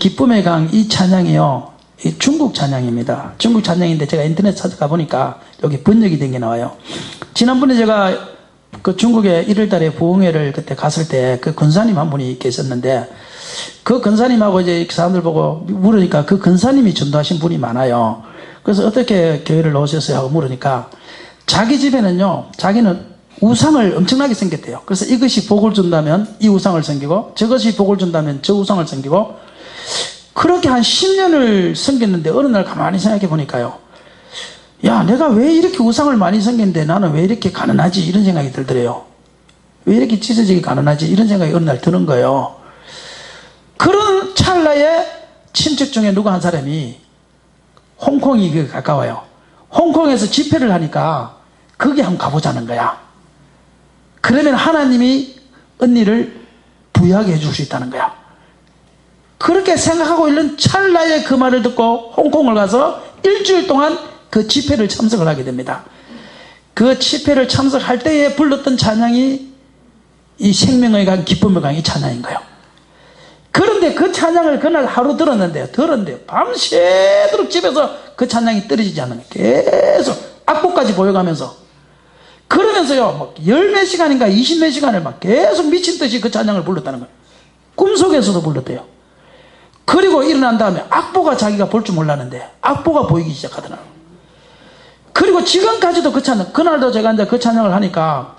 기쁨의 강 이 찬양이요, 이 중국 찬양입니다. 중국 찬양인데 제가 인터넷 찾아가 보니까 여기 번역이 된 게 나와요. 지난번에 제가 그 중국에 1월달에 부흥회를 그때 갔을 때 그 권사님 한 분이 계셨는데, 그 권사님하고 이제 사람들 보고 물으니까 그 권사님이 전도하신 분이 많아요. 그래서 어떻게 교회를 나오셨어요 하고 물으니까 자기 집에는요, 자기는 우상을 엄청나게 섬겼대요. 그래서 이것이 복을 준다면 이 우상을 섬기고, 저것이 복을 준다면 저 우상을 섬기고, 그렇게 한 10년을 섬겼는데 어느 날 가만히 생각해 보니까요, 야, 내가 왜 이렇게 우상을 많이 섬겼는데 나는 왜 이렇게 가난하지, 이런 생각이 들더래요. 왜 이렇게 찢어지게 가난하지, 이런 생각이 어느 날 드는 거예요. 그런 찰나에 친척 중에 누구 한 사람이, 홍콩이 가까워요, 홍콩에서 집회를 하니까 거기 한번 가보자는 거야. 그러면 하나님이 언니를 부유하게 해줄 수 있다는 거야. 그렇게 생각하고 있는 찰나에 그 말을 듣고 홍콩을 가서 일주일 동안 그 집회를 참석을 하게 됩니다. 그 집회를 참석할 때에 불렀던 찬양이 이 생명의 강, 기쁨의 강, 이 찬양인 거예요. 그런데 그 찬양을 그날 하루 들었는데요, 밤새도록 집에서 그 찬양이 떨어지지 않는 거예요. 계속 악보까지 보여가면서, 그러면서요, 막 10몇 시간인가 20몇 시간을 막 계속 미친 듯이 그 찬양을 불렀다는 거예요. 꿈속에서도 불렀대요. 그리고 일어난 다음에 악보가 자기가 볼 줄 몰랐는데 악보가 보이기 시작하더라고요. 그리고 지금까지도 그 찬양, 그날도 제가 이제 그 찬양을 하니까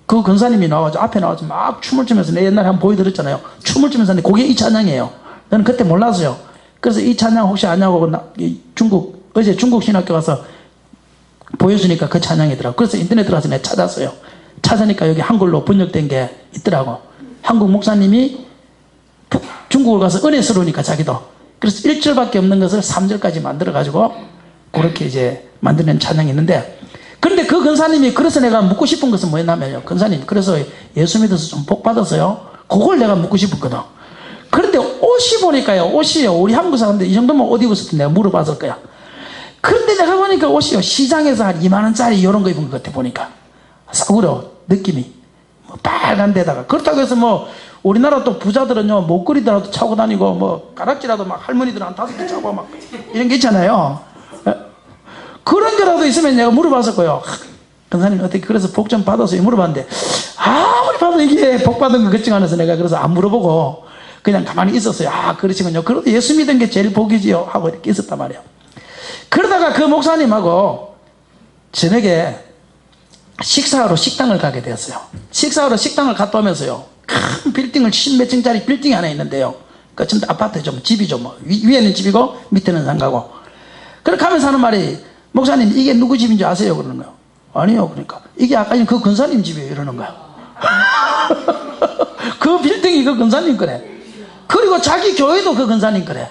그 권사님이 나와서 앞에 나와서 막 춤을 추면서, 내 옛날에 한번 보여드렸잖아요, 춤을 추면서 하는데 그게 이 찬양이에요. 저는 그때 몰랐어요. 그래서 이 찬양 혹시 아냐고 어제 중국 신학교 가서 보여주니까 그 찬양이더라고요. 그래서 인터넷 들어가서 내가 찾았어요. 찾으니까 여기 한글로 번역된 게 있더라고. 한국 목사님이 중국을 가서 은혜스러우니까 자기도, 그래서 1절밖에 없는 것을 3절까지 만들어가지고 그렇게 이제 만드는 찬양이 있는데, 그런데 그 권사님이, 그래서 내가 묻고 싶은 것은 뭐였냐면요, 권사님, 그래서 예수 믿어서 좀 복 받았어요? 그걸 내가 묻고 싶었거든. 그런데 옷이 보니까요, 옷이요, 우리 한국 사람들 이 정도면 옷 입었을 때 내가 물어봤을 거야. 그런데 내가 보니까 옷이요, 시장에서 한 2만원짜리 이런 거 입은 것 같아. 보니까 싸구려 느낌이, 뭐 빨간 데다가. 그렇다고 해서 뭐 우리나라 또 부자들은요, 목걸이라도 차고 다니고, 뭐 가락지라도 막 할머니들 한 5개 차고 막 이런 게 있잖아요. 그런 거라도 있으면 내가 물어봤을 거예요. 권사님 어떻게 그래서 복 좀 받았어요? 물어봤는데 아무리 봐도 이게 복 받은 거 걱정 안 해서 내가 그래서 안 물어보고 그냥 가만히 있었어요. 아, 그러시군요. 그래도 예수 믿은 게 제일 복이지요 하고 이렇게 있었단 말이에요. 그러다가 그 목사님하고 저녁에 식사하러 식당을 가게 되었어요. 식사하러 식당을 갔다 오면서요, 큰 빌딩을 10몇 층짜리 빌딩이 하나 있는데요, 그 좀 아파트죠, 집이죠, 뭐 위에는 집이고 밑에는 상가고. 그렇게 하면서 하는 말이, 목사님 이게 누구 집인지 아세요? 그러는 거예요. 아니요. 그러니까 이게 아까 그 권사님 집이에요 이러는 거야. 그 빌딩이 그 권사님 거래. 그리고 자기 교회도 그 권사님 거래.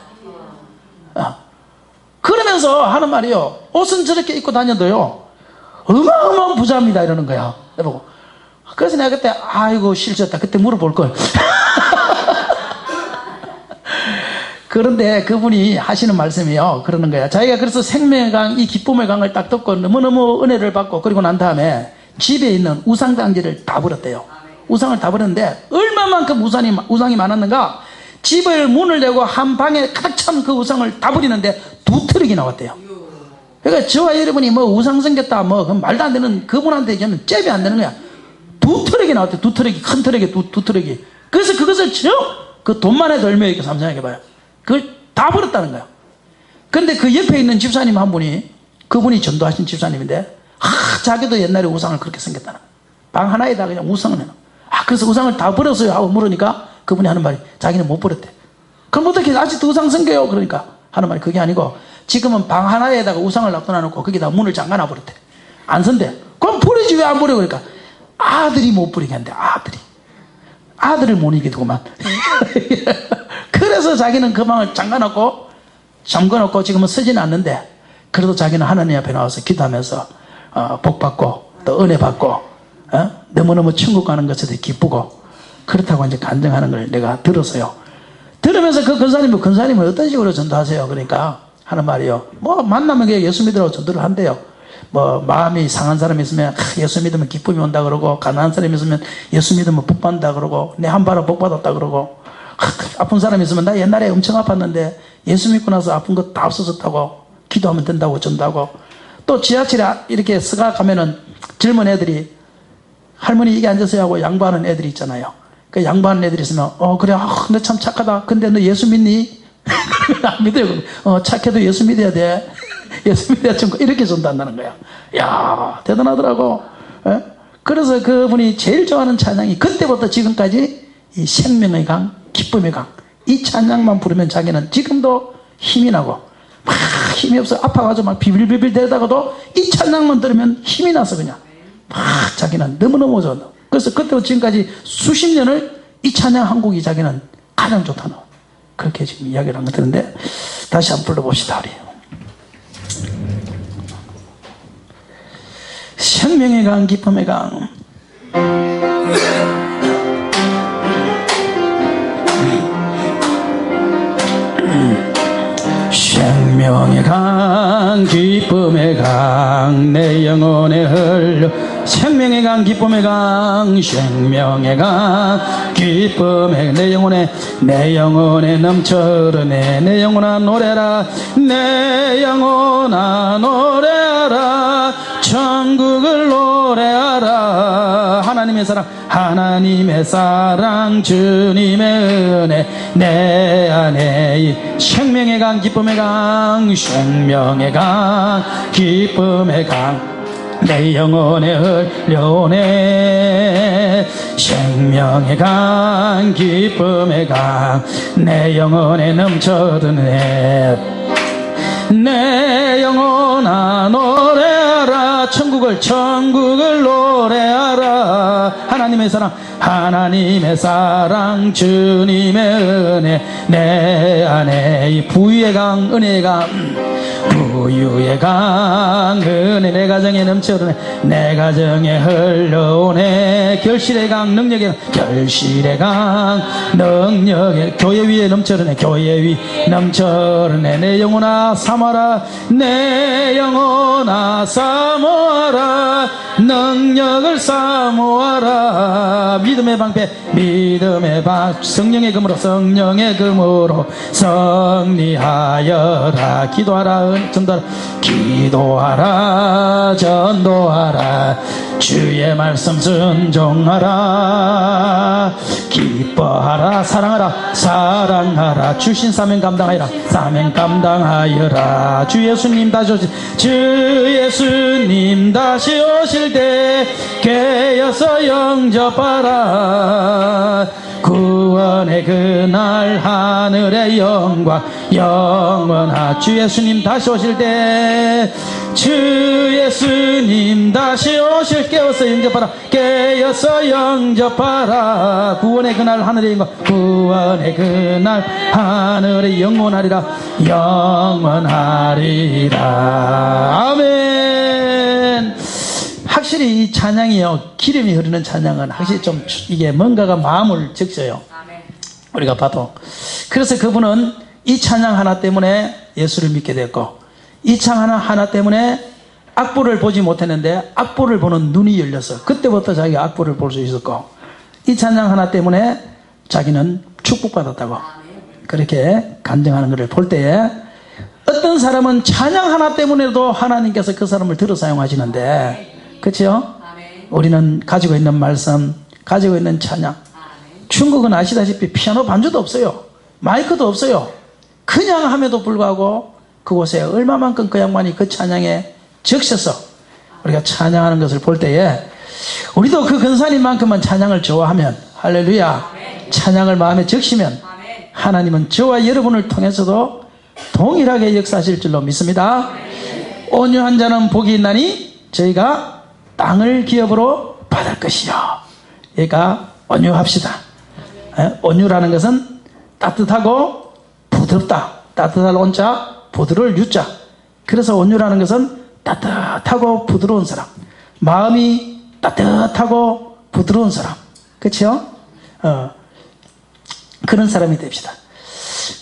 그러면서 하는 말이요, 옷은 저렇게 입고 다녀도요 어마어마한 부자입니다 이러는 거야. 여보고. 그래서 내가 그때 아이고 실수했다, 그때 물어볼 걸. 그런데 그분이 하시는 말씀이요, 그러는 거야. 자기가 그래서 생명의 강, 이 기쁨의 강을 딱 듣고 너무너무 은혜를 받고, 그리고 난 다음에 집에 있는 우상장지를 다 버렸대요. 우상을 다 버렸는데 얼마만큼 우상이 많았는가, 집을 문을 열고 한 방에 가득 찬 그 우상을 다 버리는데 2트럭이 나왔대요. 그러니까 저와 여러분이 뭐 우상 생겼다 뭐 말도 안 되는, 그분한테 얘기하면 잽이 안 되는 거야. 2트럭이 나왔대요. 2트럭이, 큰 트럭이, 두 트럭이. 그래서 그것을 그 돈만에 돌며 이렇게 상상해봐요. 그걸 다 버렸다는 거야. 근데 그 옆에 있는 집사님 한 분이, 그분이 전도하신 집사님인데, 자기도 옛날에 우상을 그렇게 생겼다는 거야. 방 하나에다 그냥 우상을 해놔. 그래서 우상을 다 버렸어요 하고 물으니까 그분이 하는 말이, 자기는 못 버렸대. 그럼 어떻게 아직도 우상 생겨요? 그러니까 하는 말이, 그게 아니고 지금은 방 하나에다가 우상을 놔둬놓고 거기다 문을 잠가놔 버렸대. 안 선대. 그럼 버리지 왜 안 버려? 그러니까 아들이 못 버리게 한대. 아들을 못 이기더구만. 그래서 자기는 그 방을 잠가놓고 지금은 쓰지는 않는데, 그래도 자기는 하나님 앞에 나와서 기도하면서 복 받고 또 은혜 받고 너무너무 천국 가는 것에 기쁘고 그렇다고 이제 간증하는 걸 내가 들었어요. 들으면서 그 권사님은 어떤 식으로 전도하세요? 그러니까 하는 말이요, 뭐 만나면 그냥 예수 믿으라고 전도를 한대요. 뭐 마음이 상한 사람이 있으면 예수 믿으면 기쁨이 온다 그러고, 가난한 사람이 있으면 예수 믿으면 복 받는다 그러고, 내 한 발은 복 받았다 그러고, 아픈 사람이 있으면 나 옛날에 엄청 아팠는데 예수 믿고 나서 아픈 거 다 없어졌다고, 기도하면 된다고 전다고. 또 지하철에 이렇게 스가 가면은 젊은 애들이 할머니 여기 앉으세요 하고 양보하는 애들이 있잖아요. 그 양보하는 애들이 있으면 그래, 너 참 착하다. 근데 너 예수 믿니? 안 믿어요. 착해도 예수 믿어야 돼. 예수 믿어야 좀 이렇게 준다는 거야. 야, 대단하더라고. 예? 그래서 그분이 제일 좋아하는 찬양이 그때부터 지금까지 이 생명의 강, 기쁨의 강, 이 찬양만 부르면 자기는 지금도 힘이 나고 막 힘이 없어 아파가지고 막 비빌비빌 대다가도 이 찬양만 들으면 힘이 나서 그냥 막 자기는 너무너무 좋아. 그래서 그때부터 지금까지 수십 년을 이 찬양 한 곡이 자기는 가장 좋다는, 그렇게 지금 이야기를 한 것 같은데, 다시 한번 불러봅시다. 우리 생명의 강, 기쁨의 강. 생명의 강, 기쁨의 강, 내 영혼에 흘러. 생명의 강, 기쁨의 강, 생명의 강, 기쁨의, 내 영혼에 넘쳐 흐르네. 내 영혼아 노래라, 내 영혼아 노래하라, 천국을 노래하라. 하나님의 사랑, 주님의 은혜, 내 안에 이 생명의 강, 기쁨의 강, 생명의 강, 기쁨의 강, 내 영혼에 흘려오네. 생명의 강, 기쁨의 강, 내 영혼에 넘쳐드네. 내 영혼아 노래하라, 천국을 노래하라. 하나님의 사랑, 주님의 은혜, 내 안에 이 부유의 강, 은혜의 강, 부유의 강, 은혜 내 가정에 넘쳐오네. 내 가정에 흘러오네. 결실의 강, 능력의 강, 결실의 강, 능력의, 교회 위에 넘쳐오네. 교회 위 넘쳐오네. 내 영혼아 사모하라, 내 영혼아 사모하라, 능력을 사모하라. 믿음의 방패, 믿음의 방, 성령의 금으로 승리하여라. 기도하라, 전도하라, 주의 말씀 순종하라. 기뻐하라, 사랑하라, 주신 사명 감당하여라. 주 예수님 다시 오실 때 깨어서 영접하라. 구원의 그날 하늘의 영광 영원하. 주 예수님 다시 오실 때, 주 예수님 다시 오실, 깨어서 영접하라. 구원의 그날 하늘의 영광, 구원의 그날 하늘의 영원하리라. 아멘. 확실히 이 찬양이요, 기름이 흐르는 찬양은 확실히 좀 이게 뭔가가 마음을 적셔요. 우리가 봐도. 그래서 그분은 이 찬양 하나 때문에 예수를 믿게 됐고, 이 찬양 하나 때문에 악보를 보지 못했는데 악보를 보는 눈이 열려서 그때부터 자기가 악보를 볼 수 있었고, 이 찬양 하나 때문에 자기는 축복받았다고 그렇게 간증하는 것을 볼 때에, 어떤 사람은 찬양 하나 때문에도 하나님께서 그 사람을 들어 사용하시는데, 그렇죠? 우리는 가지고 있는 말씀, 가지고 있는 찬양, 중국은 아시다시피 피아노 반주도 없어요. 마이크도 없어요. 그냥 함에도 불구하고 그곳에 얼마만큼 그 양반이 그 찬양에 적셔서 우리가 찬양하는 것을 볼 때에, 우리도 그 근사님만큼만 찬양을 좋아하면, 할렐루야, 찬양을 마음에 적시면 하나님은 저와 여러분을 통해서도 동일하게 역사하실 줄로 믿습니다. 온유한 자는 복이 있나니 저희가 땅을 기업으로 받을 것이요. 그러니까 온유합시다. 온유라는 것은 따뜻하고 부드럽다. 따뜻할 온자, 부드러울 유자. 그래서 온유라는 것은 따뜻하고 부드러운 사람, 마음이 따뜻하고 부드러운 사람, 그렇죠? 그런 사람이 됩시다.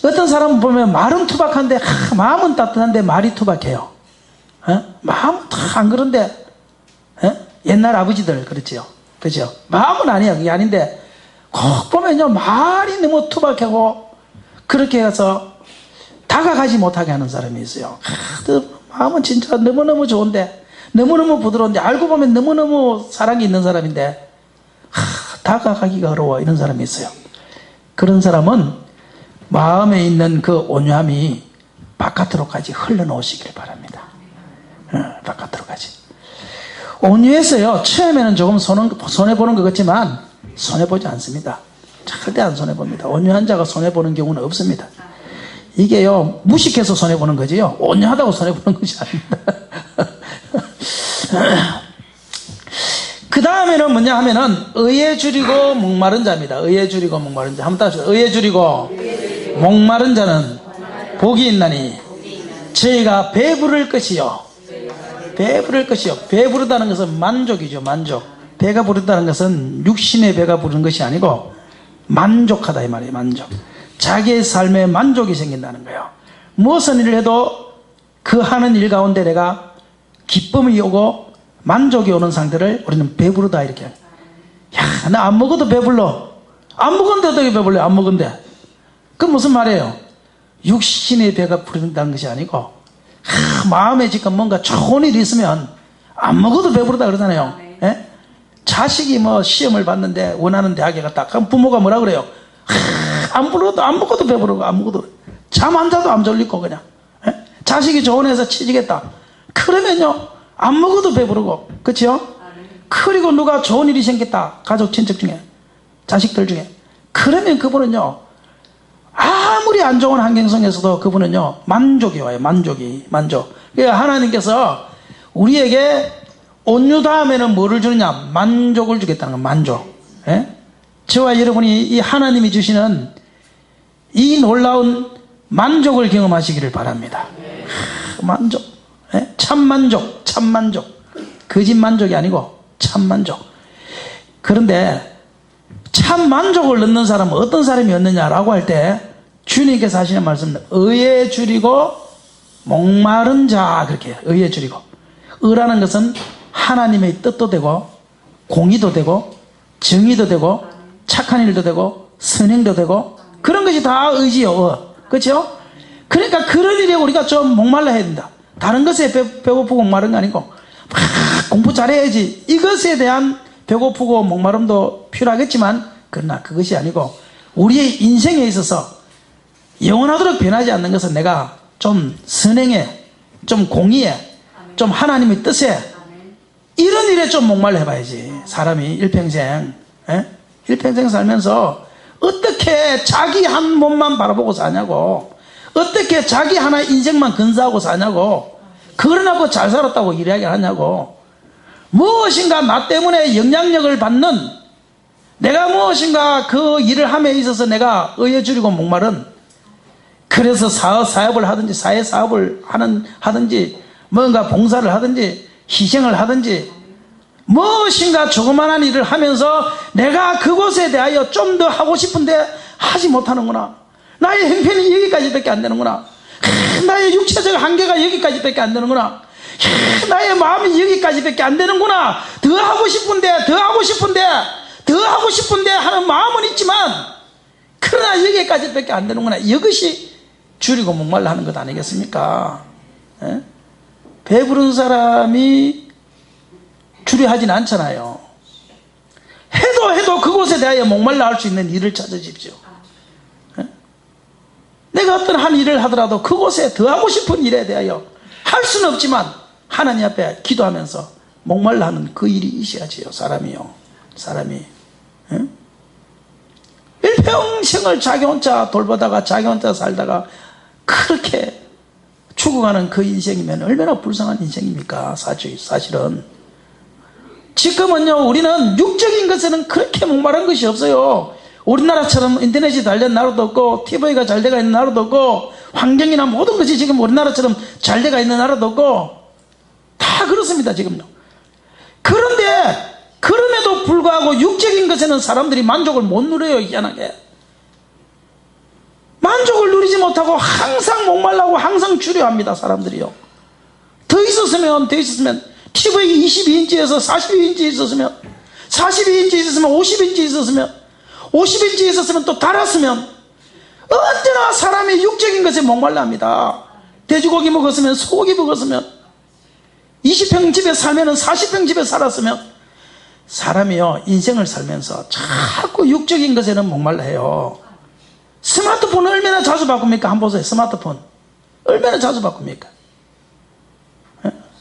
어떤 사람 보면 말은 투박한데 마음은 따뜻한데 말이 투박해요. 마음은 다 안 그런데, 옛날 아버지들 그렇죠, 그렇죠? 마음은 아니야, 그게 아닌데 꼭 보면요, 말이 너무 투박하고, 그렇게 해서 다가가지 못하게 하는 사람이 있어요. 마음은 진짜 너무너무 좋은데, 너무너무 부드러운데, 알고 보면 너무너무 사랑이 있는 사람인데, 다가가기가 어려워. 이런 사람이 있어요. 그런 사람은 마음에 있는 그 온유함이 바깥으로까지 흘러놓으시길 바랍니다. 바깥으로까지. 온유해서요, 처음에는 조금 손해보는 것 같지만 손해보지 않습니다. 절대 안 손해봅니다. 온유한 자가 손해보는 경우는 없습니다. 이게요, 무식해서 손해보는 거지요, 온유하다고 손해보는 것이 아닙니다. 그 다음에는 뭐냐 하면은 의에 줄이고 목마른 자입니다. 의에 줄이고 목마른 자. 한번 따라합시다. 의에 줄이고 목마른 자는 복이 있나니 저희가 배부를 것이요. 배부를 것이요. 배부르다는 것은 만족이죠. 만족. 배가 부르다는 것은 육신의 배가 부르는 것이 아니고 만족하다 이 말이에요. 만족. 자기의 삶에 만족이 생긴다는 거예요. 무슨 일을 해도 그 하는 일 가운데 내가 기쁨이 오고 만족이 오는 상태를 우리는 배부르다 이렇게. 야, 나 안 먹어도 배불러. 안 먹었는데 어떻게 배불러? 안 먹은데. 그건 무슨 말이에요? 육신의 배가 부른다는 것이 아니고 마음에 지금 뭔가 좋은 일이 있으면 안 먹어도 배부르다 그러잖아요. 예? 자식이 뭐 시험을 봤는데 원하는 대학에 갔다. 그럼 부모가 뭐라 그래요? 안 먹어도 배부르고 안 먹어도 잠 안 자도 안 졸리고 그냥. 예? 자식이 좋은 회사 취직했다. 그러면요, 안 먹어도 배부르고, 그렇죠? 그리고 누가 좋은 일이 생겼다, 가족 친척 중에, 자식들 중에, 그러면 그분은요, 아무리 안 좋은 환경 속에서도 그분은요, 만족이 와요. 만족. 그러니까 하나님께서 우리에게 온유 다음에는 뭐를 주느냐? 만족을 주겠다는 거예요. 만족. 예? 저와 여러분이 이 하나님이 주시는 이 놀라운 만족을 경험하시기를 바랍니다. 만족. 예? 참만족. 거짓 만족이 아니고 참만족. 그런데 참만족을 넣는 사람은 어떤 사람이었느냐라고 할 때 주님께서 하시는 말씀은 의에 줄이고 목마른 자, 그렇게 해요. 의에 줄이고. 의라는 것은 하나님의 뜻도 되고 공의도 되고 정의도 되고 착한 일도 되고 선행도 되고 그런 것이 다 의지요. 그렇죠? 그러니까 그런 일에 우리가 좀 목말라 해야 된다. 다른 것에 배고프고 목마른 거 아니고 공부 잘해야지. 이것에 대한 배고프고 목마름도 필요하겠지만 그러나 그것이 아니고 우리의 인생에 있어서 영원하도록 변하지 않는 것은 내가 좀 선행에, 좀 공의에, 좀 하나님의 뜻에 이런 일에 좀 목말라 해봐야지. 사람이 일평생 살면서 어떻게 자기 한 몸만 바라보고 사냐고, 어떻게 자기 하나 인생만 근사하고 사냐고, 그러나고 잘 살았다고 이야기를 하냐고. 무엇인가 나 때문에 영향력을 받는, 내가 무엇인가 그 일을 함에 있어서 내가 의에 줄이고 목마른, 그래서 사업을 하든지 사회사업을 하든지 뭔가 봉사를 하든지 희생을 하든지 무엇인가 조그만한 일을 하면서 내가 그곳에 대하여 좀 더 하고 싶은데 하지 못하는구나. 나의 형편이 여기까지밖에 안 되는구나. 나의 육체적 한계가 여기까지밖에 안 되는구나. 나의 마음이 여기까지밖에 안 되는구나. 더 하고 싶은데 하는 마음은 있지만 그러나 여기까지밖에 안 되는구나. 이것이 줄이고 목말라 하는 것 아니겠습니까? 예? 배부른 사람이 줄여하진 않잖아요. 해도 그곳에 대하여 목말라 할 수 있는 일을 찾으십시오. 예? 내가 어떤 한 일을 하더라도 그곳에 더 하고 싶은 일에 대하여 할 수는 없지만 하나님 앞에 기도하면서 목말라 하는 그 일이 있어야지요. 사람이 예? 일평생을 자기 혼자 돌보다가 자기 혼자 살다가 그렇게 죽어가는 그 인생이면 얼마나 불쌍한 인생입니까? 사실은 지금은요, 우리는 육적인 것에는 그렇게 목마른 것이 없어요. 우리나라처럼 인터넷이 달린 나라도 없고 TV가 잘 돼가 있는 나라도 없고 환경이나 모든 것이 지금 우리나라처럼 잘 돼가 있는 나라도 없고 다 그렇습니다. 지금요. 그런데 그럼에도 불구하고 육적인 것에는 사람들이 만족을 못 누려요. 희한하게 만족을 누리지 못하고 항상 목말라고 항상 주려합니다. 사람들이요. 더 있었으면 TV 22인치에서 42인치 있었으면 42인치 있었으면 50인치 있었으면 50인치 있었으면 또 달았으면 언제나 사람이 육적인 것에 목말라 합니다. 돼지고기 먹었으면 소고기 먹었으면 20평 집에 살면 40평 집에 살았으면 사람이요 인생을 살면서 자꾸 육적인 것에는 목말라 해요. 스마트폰 얼마나 자주 바꿉니까? 한번 보세요. 스마트폰 얼마나 자주 바꿉니까?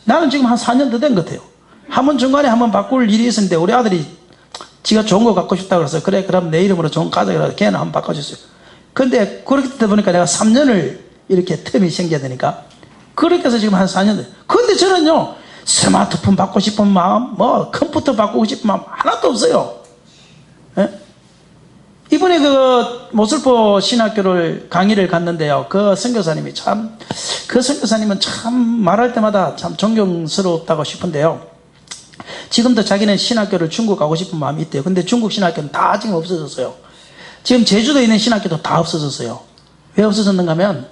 나는 지금 한 4년 더 된 것 같아요. 한번 중간에 한번 바꿀 일이 있었는데 우리 아들이 지가 좋은 거 갖고 싶다고 그래서 그래 그럼 내 이름으로 좋은 거 가져가라. 걔는 한번 바꿔줬어요. 근데 그렇게 되다 보니까 내가 3년을 이렇게 텀이 생겨야 되니까 그렇게 해서 지금 한 4년 돼. 근데 저는요 스마트폰 받고 싶은 마음 뭐 컴퓨터 바꾸고 싶은 마음 하나도 없어요. 예? 이번에 그 모슬포 신학교를 강의를 갔는데요. 그 선교사님이 참 그 선교사님은 참 말할 때마다 참 존경스럽다고 싶은데요. 지금도 자기는 신학교를 중국 가고 싶은 마음이 있대요. 근데 중국 신학교는 다 지금 없어졌어요. 지금 제주도에 있는 신학교도 다 없어졌어요. 왜 없어졌는가 하면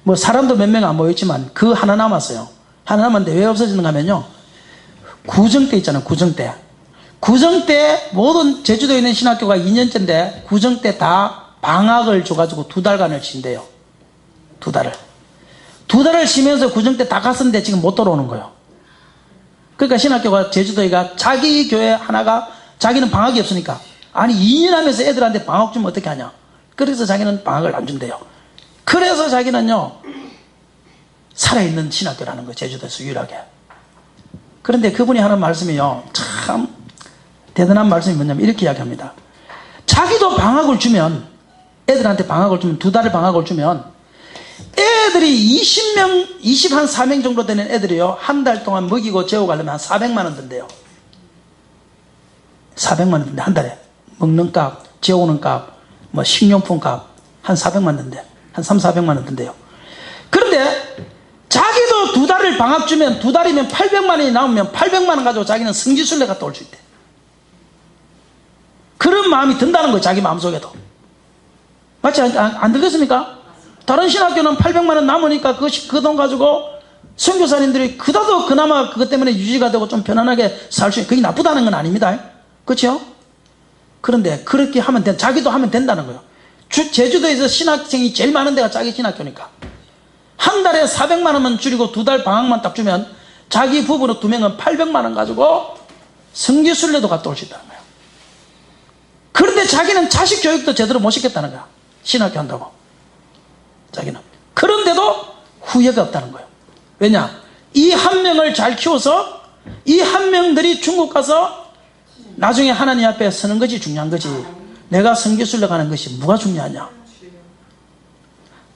뭐 사람도 몇 명 안 모였지만 그 하나 남았어요. 하나 남았는데 왜 없어졌는가 하면요. 구정 때 있잖아요. 구정 때. 구정 때 모든 제주도에 있는 신학교가 2년째인데 구정 때 다 방학을 줘가지고 2달간을 쉰대요. 2달을. 2달을 쉬면서 구정 때 다 갔었는데 지금 못 돌아오는 거예요. 그러니까 신학교가 제주도에가 자기 교회 하나가 자기는 방학이 없으니까 아니 2년 하면서 애들한테 방학 주면 어떻게 하냐. 그래서 자기는 방학을 안 준대요. 그래서 자기는요 살아있는 신학교라는 거예요. 제주도에서 유일하게. 그런데 그분이 하는 말씀이요 참 대단한 말씀이 뭐냐면 이렇게 이야기합니다. 자기도 방학을 주면 애들한테 방학을 주면 2달을 방학을 주면 애들이 20명 24명 정도 되는 애들이요 한 달 동안 먹이고 재워가려면 한 400만 원 든대요. 400만 원 든대 한 달에. 먹는 값, 재우는 값, 뭐 식료품 값 한 400만 원 든대. 한 3,400만 원 든대요. 그런데 자기도 2달을 방학 주면 2달이면 800만 원이 나오면 800만 원 가지고 자기는 성지순례 갔다 올 수 있대. 그런 마음이 든다는 거예요. 자기 마음속에도. 맞지? 안 들겠습니까? 다른 신학교는 800만 원 남으니까 그 돈 가지고 선교사님들이 그다도 그나마 그것 때문에 유지가 되고 좀 편안하게 살 수 있는 그게 나쁘다는 건 아닙니다. 그렇죠? 그런데 그렇게 하면 자기도 하면 된다는 거예요. 제주도에서 신학생이 제일 많은 데가 자기 신학교니까 한 달에 400만 원만 줄이고 2달 방학만 딱 주면 자기 부부로 2명은 800만 원 가지고 성지순례도 갔다 올 수 있다는 거예요. 그런데 자기는 자식 교육도 제대로 못 시켰다는 거야. 신학교 한다고 자기는. 그런데도 후회가 없다는 거예요. 왜냐? 이 한 명을 잘 키워서 이 한 명들이 중국 가서 나중에 하나님 앞에 서는 것이 중요한 거지 내가 성지순례 가는 것이 뭐가 중요하냐.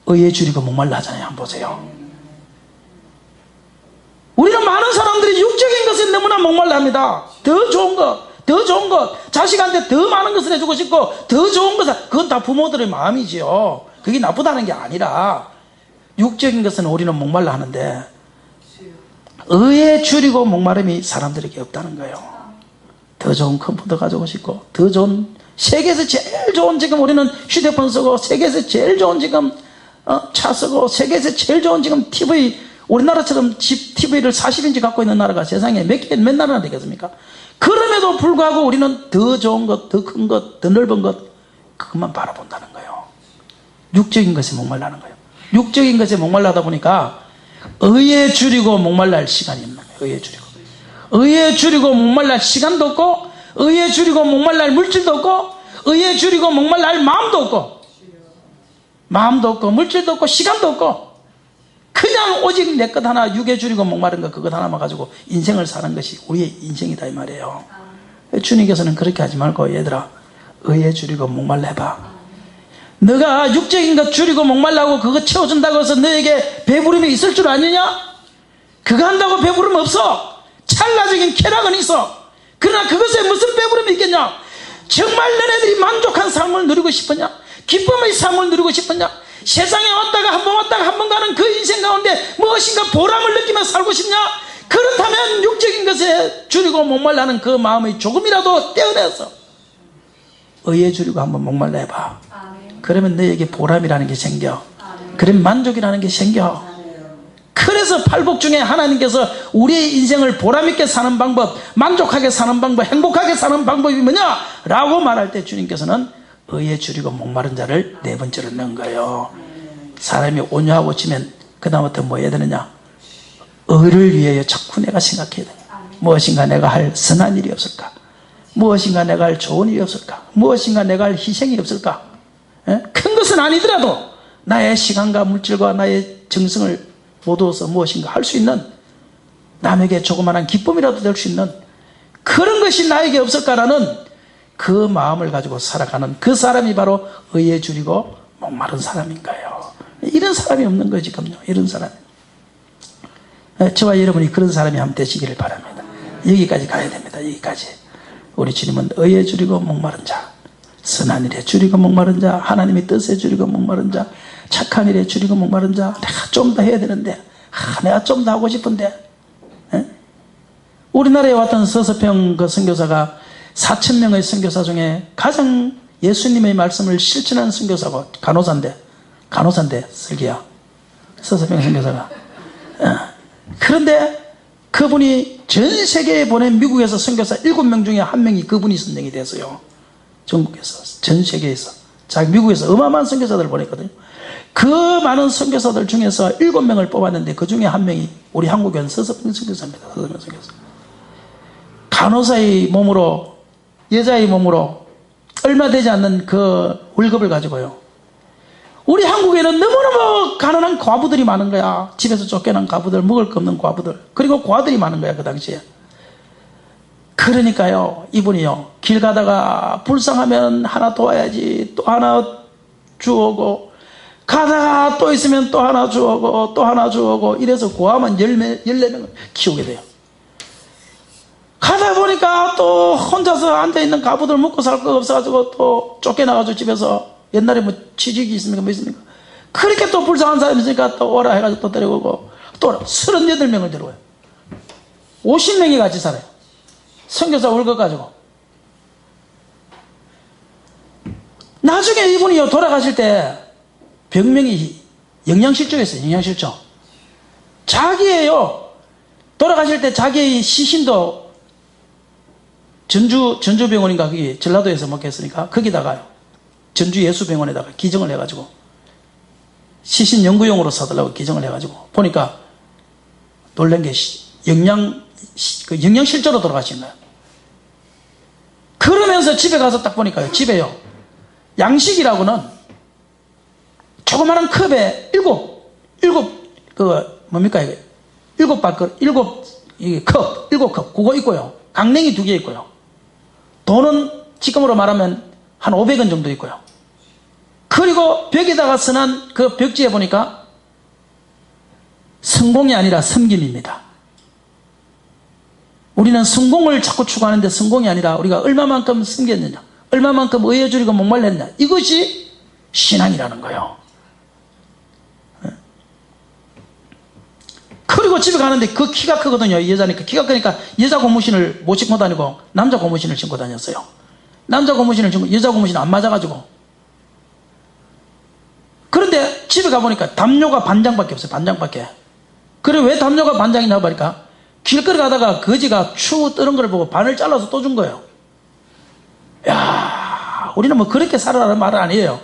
의에 줄이고 목말라 하잖아요. 한번 보세요. 우리는 많은 사람들이 육적인 것에 너무나 목말라 합니다. 더 좋은 것 자식한테 더 많은 것을 해주고 싶고 더 좋은 것을 그건 다 부모들의 마음이지요. 그게 나쁘다는 게 아니라 육적인 것은 우리는 목말라 하는데 의에 줄이고 목마름이 사람들에게 없다는 거예요. 더 좋은 컴퓨터 가지고 싶고 더 좋은 세계에서 제일 좋은 지금 우리는 휴대폰 쓰고 세계에서 제일 좋은 지금 차 쓰고 세계에서 제일 좋은 지금 TV 우리나라처럼 집 TV를 40인치 갖고 있는 나라가 세상에 몇 나라나 되겠습니까? 그럼에도 불구하고 우리는 더 좋은 것, 더 큰 것, 더 넓은 것 그것만 바라본다는 거예요. 육적인 것에 목말라는 거예요. 육적인 것에 목말라다 보니까 의에 줄이고 목말랄 시간이 없는 거예요. 의에 줄이고 목말랄 시간도 없고 의에 줄이고 목말랄 물질도 없고 의에 줄이고 목말랄 마음도 없고 물질도 없고 시간도 없고 그냥 오직 내 것 하나 육에 줄이고 목마른 것 그것 하나만 가지고 인생을 사는 것이 우리의 인생이다 이 말이에요. 주님께서는 그렇게 하지 말고 얘들아 의에 줄이고 목말라 해봐. 너가 육적인 것 줄이고 목말라고 그거 채워준다고 해서 너에게 배부름이 있을 줄 아느냐? 그거 한다고 배부름 없어. 찰나적인 쾌락은 있어. 그러나 그것에 무슨 배부름이 있겠냐? 정말 너네들이 만족한 삶을 누리고 싶으냐? 기쁨의 삶을 누리고 싶으냐? 세상에 왔다가 한 번 가는 그 인생 가운데 무엇인가 보람을 느끼며 살고 싶냐? 그렇다면 육적인 것에 줄이고 목말라는 그 마음이 조금이라도 떼어내서 의에 줄이고 한번 목말라 해봐. 그러면 너에게 보람이라는 게 생겨. 그러면 만족이라는 게 생겨. 그래서 팔복 중에 하나님께서 우리의 인생을 보람있게 사는 방법, 만족하게 사는 방법, 행복하게 사는 방법이 뭐냐? 라고 말할 때 주님께서는 의에 줄이고 목마른 자를 네 번째로 넣은 거예요. 사람이 온유하고 지면 그 다음부터 뭐 해야 되느냐, 의를 위하여 자꾸 내가 생각해야 돼. 무엇인가 내가 할 선한 일이 없을까, 무엇인가 내가 할 좋은 일이 없을까, 무엇인가 내가 할 희생이 없을까. 큰 것은 아니더라도 나의 시간과 물질과 나의 정성을 모두어서 무엇인가 할 수 있는, 남에게 조그마한 기쁨이라도 될 수 있는 그런 것이 나에게 없을까라는 그 마음을 가지고 살아가는 그 사람이 바로 의에 줄이고 목마른 사람인 거예요. 이런 사람이 없는 거예요 지금요. 이런 사람이. 저와 여러분이 그런 사람이 한번 되시기를 바랍니다. 여기까지 가야 됩니다. 여기까지. 우리 주님은 의에 줄이고 목마른 자, 선한 일에 줄이고 목마른 자, 하나님의 뜻에 줄이고 목마른 자, 착한 일에 줄이고 목마른 자. 내가 좀 더 해야 되는데, 내가 좀 더 하고 싶은데. 우리나라에 왔던 서서평 그 선교사가 4,000명의 선교사 중에 가장 예수님의 말씀을 실천한 선교사고, 간호사인데 슬기야, 서서평 선교사가. 그런데 그분이 전 세계에 보낸 미국에서 선교사 7명 중에 1명이 그분이 선정이 됐어요. 전국에서, 전 세계에서. 미국에서 어마어마한 선교사들을 보냈거든요. 그 많은 선교사들 중에서 7명을 뽑았는데 그 중에 1명이 우리 한국에 온 서서평 선교사입니다. 서서평 선교사. 간호사의 몸으로, 여자의 몸으로 얼마 되지 않는 그 월급을 가지고요, 우리 한국에는 너무너무 가난한 과부들이 많은 거야. 집에서 쫓겨난 과부들, 먹을 거 없는 과부들, 그리고 과들이 많은 거야 그 당시에. 그러니까요, 이분이요, 길 가다가 불쌍하면 하나 도와야지, 또 하나 주오고, 가다가 또 있으면 또 하나 주오고, 또 하나 주오고, 이래서 고아만 14명을 키우게 돼요. 가다 보니까 또 혼자서 앉아있는 가부들 먹고 살 거 없어가지고 또 쫓겨나가지고 집에서, 옛날에 뭐 취직이 있습니까? 뭐 있습니까? 그렇게 또 불쌍한 사람이 있으니까 또 오라 해가지고 또 데려오고, 또 38명을 데려와요. 50명이 같이 살아요. 선교사 월급 가지고. 나중에 이분이요, 돌아가실 때 병명이 영양실조였어요. 영양실조. 자기예요, 돌아가실 때 자기의 시신도 전주병원인가, 거기 전라도에서 먹겠으니까 거기다가요, 전주예수병원에다가 기증을 해가지고 시신 연구용으로 사달라고 기증을 해가지고 보니까 놀란 게 영양실조로 돌아가신 거예요. 그러면서 집에 가서 딱 보니까요, 집에요, 양식이라고는 조그마한 컵에 일곱 컵 그거 있고요, 강냉이 2개 있고요, 돈은 지금으로 말하면 한 500원 정도 있고요. 그리고 벽에다가 써난 그 벽지에 보니까 성공이 아니라 섬김입니다. 우리는 성공을 자꾸 추구하는데 성공이 아니라 우리가 얼마만큼 섬겼느냐, 얼마만큼 의에 줄이고 목말랐느냐, 이것이 신앙이라는 거예요. 그리고 집에 가는데 그 키가 크거든요. 여자니까 키가 크니까 여자 고무신을 못 신고 다니고 남자 고무신을 신고 다녔어요. 남자 고무신을 신고 여자 고무신 안 맞아가지고. 그런데 집에 가보니까 담요가 반장밖에 없어요. 반장밖에. 그래, 왜 담요가 반장이냐 보니까 길거리 가다가 거지가 추 뜨는 걸 보고 반을 잘라서 또 준 거예요. 야, 우리는 뭐 그렇게 살아라는 말은 아니에요.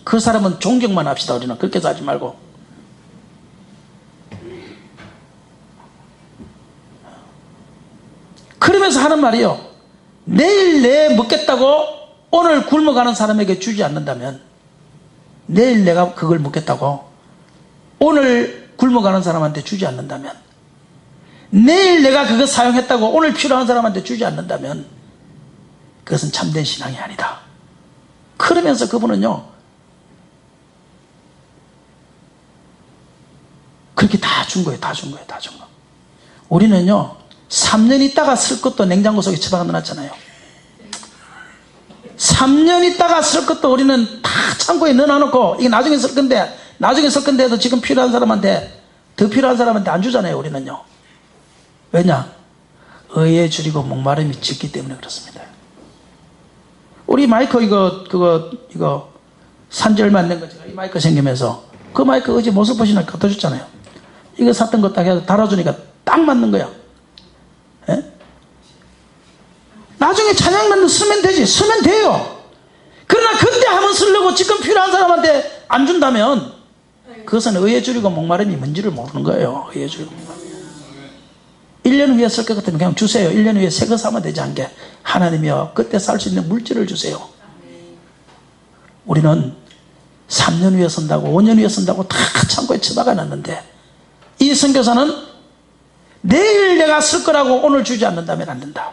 그 사람은 존경만 합시다. 우리는 그렇게 살지 말고. 그러면서 하는 말이요, 내일 내 먹겠다고 오늘 굶어가는 사람에게 주지 않는다면, 내일 내가 그걸 먹겠다고 오늘 굶어가는 사람한테 주지 않는다면, 내일 내가 그거 사용했다고 오늘 필요한 사람한테 주지 않는다면 그것은 참된 신앙이 아니다. 그러면서 그분은요, 그렇게 다 준 거예요. 다 준 거예요. 다 준 거. 우리는요, 3년 있다가 쓸 것도 냉장고 속에 처박아 넣어놨잖아요. 3년 있다가 쓸 것도 우리는 다 창고에 넣어놓고, 이게 나중에 쓸 건데도 지금 필요한 사람한테, 더 필요한 사람한테 안 주잖아요. 우리는요. 왜냐? 의에 줄이고 목마름이 짙기 때문에 그렇습니다. 우리 마이크 이거 산지 얼마 안 된 거 제가 이 마이크 생기면서 그 마이크 어제 모습 보시나 갖다 줬잖아요. 이거 샀던 거 딱 해서 달아주니까 딱 맞는 거야. 에? 나중에 찬양만 쓰면 되지. 쓰면 돼요. 그러나 그때 한번 쓰려고 지금 필요한 사람한테 안 준다면 그것은 의에 줄이고 목마름이 뭔지를 모르는 거예요. 의에 줄이고 목마름이. 1년 후에 쓸 것 같으면 그냥 주세요. 1년 후에 새 거 사면 되지 않게. 하나님이여 그때 살 수 있는 물질을 주세요. 우리는 3년 후에 쓴다고 5년 후에 쓴다고 다 창고에 처박아 놨는데 이 선교사는 내일 내가 쓸 거라고 오늘 주지 않는다면 안 된다.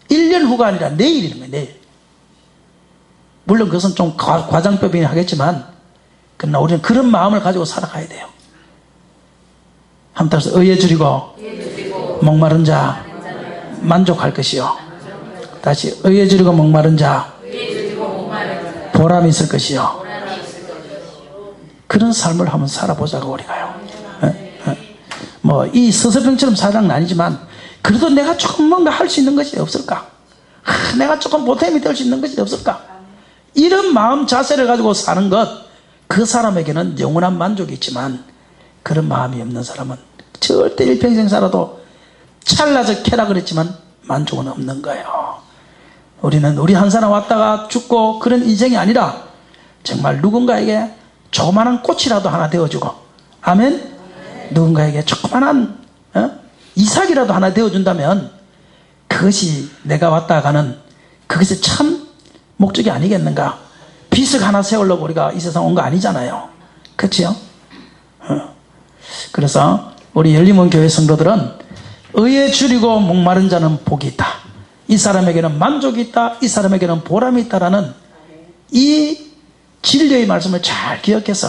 1년 후가 아니라 내일이는 거예요. 내일. 물론 그것은 좀 과장법이긴 하겠지만 그러나 우리는 그런 마음을 가지고 살아가야 돼요. 한번 따라서 의에 줄이고 목마른 자 만족할 것이요. 다시 의에 줄이고 목마른 자 보람 있을 것이요. 그런 삶을 한번 살아보자고 우리가요. 뭐 이 서서병처럼 사장은 아니지만 그래도 내가 조금 뭔가 할 수 있는 것이 없을까? 내가 조금 보탬이 될 수 있는 것이 없을까? 이런 마음 자세를 가지고 사는 것, 그 사람에게는 영원한 만족이 있지만 그런 마음이 없는 사람은 절대 일평생 살아도 찰나적 쾌락을 했지만 만족은 없는 거예요. 우리는 우리 한 사람 왔다가 죽고 그런 인생이 아니라 정말 누군가에게 조그마한 꽃이라도 하나 되어주고, 아멘? 누군가에게 조그마한 이삭이라도 하나 되어준다면 그것이 내가 왔다 가는 그것이 참 목적이 아니겠는가? 빚을 하나 세우려고 우리가 이 세상 온 거 아니잖아요. 그렇지요? 그래서 우리 열림원 교회 성도들은 의에 줄이고 목마른 자는 복이 있다. 이 사람에게는 만족이 있다. 이 사람에게는 보람이 있다라는 이 진리의 말씀을 잘 기억해서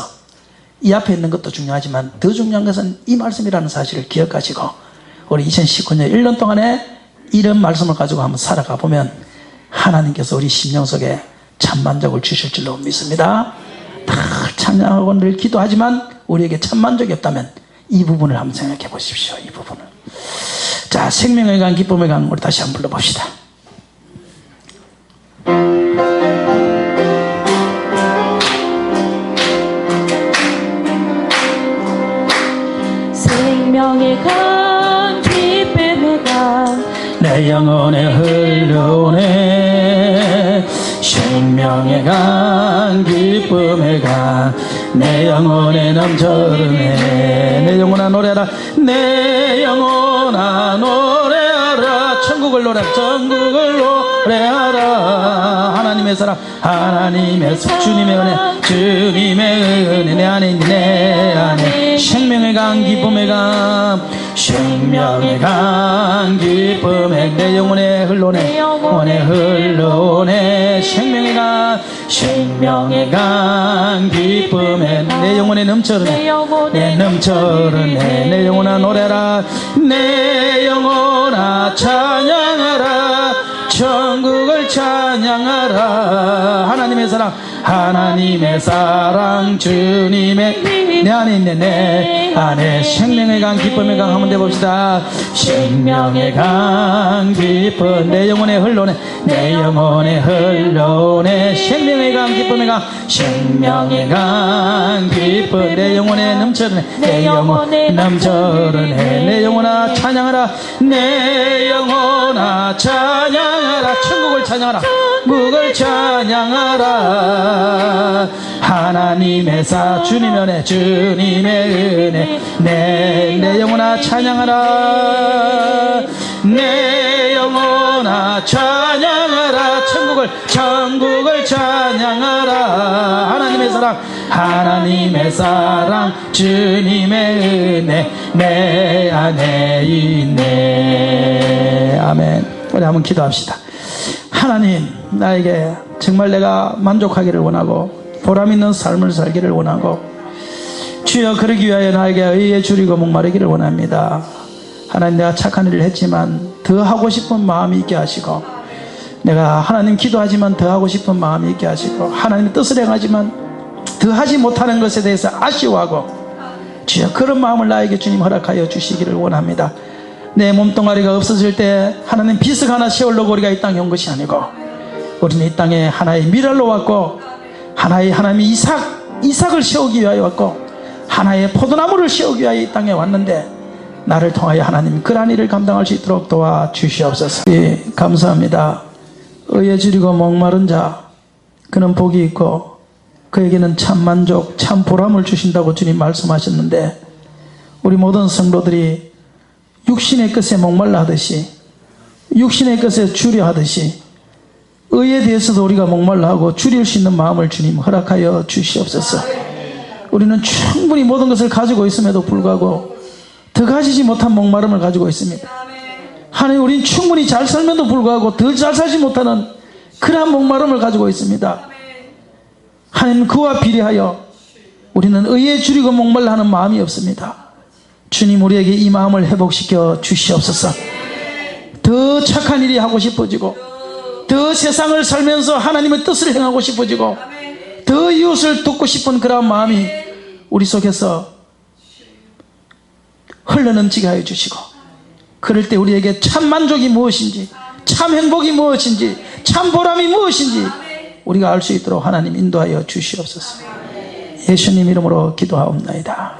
이 앞에 있는 것도 중요하지만 더 중요한 것은 이 말씀이라는 사실을 기억하시고 우리 2019년 1년 동안에 이런 말씀을 가지고 한번 살아가 보면 하나님께서 우리 심령 속에 참 만족을 주실 줄로 믿습니다. 다 찬양하고 늘 기도하지만 우리에게 참 만족이 없다면 이 부분을 한번 생각해 보십시오. 이 부분을. 자, 생명의 강 기쁨의 강 우리 다시 한번 불러봅시다. 생명의 강 기쁨의 강 내 영혼에 흘러오네. 생명의 강 기쁨의 강 내 영혼에 넘쳐르네. 내 영혼아 노래하라. 내 영혼아 노래하라. 천국을 노래하라. 천국을 노래하라. 하나님의 사랑 하나님의 주님의 은혜 주님의 은혜 내 안에 있는 내 안에 생명의 강 기쁨의 강 생명의 강 기쁨의 내 영혼에 흘러오네. 영혼에 흘러오네. 생명의 강 생명의 강 기쁨의 내 영혼에 넘쳐르네. 내 넘쳐르네. 내 영혼아 노래라. 내 영혼아 찬양하라. 천국을 찬양하라. 하나님의 사랑 하나님의 사랑 주님의 내 안에 있네. 내 안에 생명의 강 기쁨의 강 한번 해봅시다. 생명의 강 기쁨 내 영혼에 흘러오네. 내 영혼에 흘러오네. 생명의 강 기쁨의 강 생명의 강 기쁨 내 영혼에 넘쳐르네. 내 영혼에 넘쳐르네. 내 영혼아 찬양하라. 내 영혼아 찬양하라. 천국을 찬양하라. 천국을 찬양하라. 하나님의 사 주님의 은혜 주님의 은혜 내 영혼아 찬양하라. 내 영혼아 찬양하라. 천국을 찬양하라. 하나님의 사랑 하나님의 사랑 주님의 은혜 내 안에 있네. 아멘. 우리 한번 기도합시다. 하나님, 나에게 정말 내가 만족하기를 원하고 보람 있는 삶을 살기를 원하고 주여 그러기 위하여 나에게 의에 줄이고 목마르기를 원합니다. 하나님, 내가 착한 일을 했지만 더 하고 싶은 마음이 있게 하시고, 내가 하나님 기도하지만 더 하고 싶은 마음이 있게 하시고, 하나님의 뜻을 행하지만 더 하지 못하는 것에 대해서 아쉬워하고, 주여 그런 마음을 나에게 주님 허락하여 주시기를 원합니다. 내 몸뚱아리가 없어질 때 하나님 비석 하나 세우려고 우리가 이 땅에 온 것이 아니고, 우리는 이 땅에 하나의 미랄로 왔고, 하나의 하나님의 이삭을 세우기 위하여 왔고, 하나의 포도나무를 세우기 위하여 이 땅에 왔는데, 나를 통하여 하나님 그러한 일을 감당할 수 있도록 도와주시옵소서. 예, 감사합니다. 의에 줄이고 목마른 자 그는 복이 있고 그에게는 참 만족, 참 보람을 주신다고 주님 말씀하셨는데, 우리 모든 성도들이 육신의 것에 목말라 하듯이, 육신의 것에 주려 하듯이 의에 대해서도 우리가 목말라 하고 줄일 수 있는 마음을 주님 허락하여 주시옵소서. 우리는 충분히 모든 것을 가지고 있음에도 불구하고 더 가지지 못한 목마름을 가지고 있습니다. 하나님, 우리는 충분히 잘 살면도 불구하고 더 잘 살지 못하는 그러한 목마름을 가지고 있습니다. 하나님, 그와 비례하여 우리는 의에 줄이고 목말라 하는 마음이 없습니다. 주님, 우리에게 이 마음을 회복시켜 주시옵소서. 더 착한 일이 하고 싶어지고, 더 세상을 살면서 하나님의 뜻을 행하고 싶어지고, 더 이웃을 돕고 싶은 그런 마음이 우리 속에서 흘러넘치게 하여 주시고, 그럴 때 우리에게 참 만족이 무엇인지, 참 행복이 무엇인지, 참 보람이 무엇인지 우리가 알 수 있도록 하나님 인도하여 주시옵소서. 예수님 이름으로 기도하옵나이다.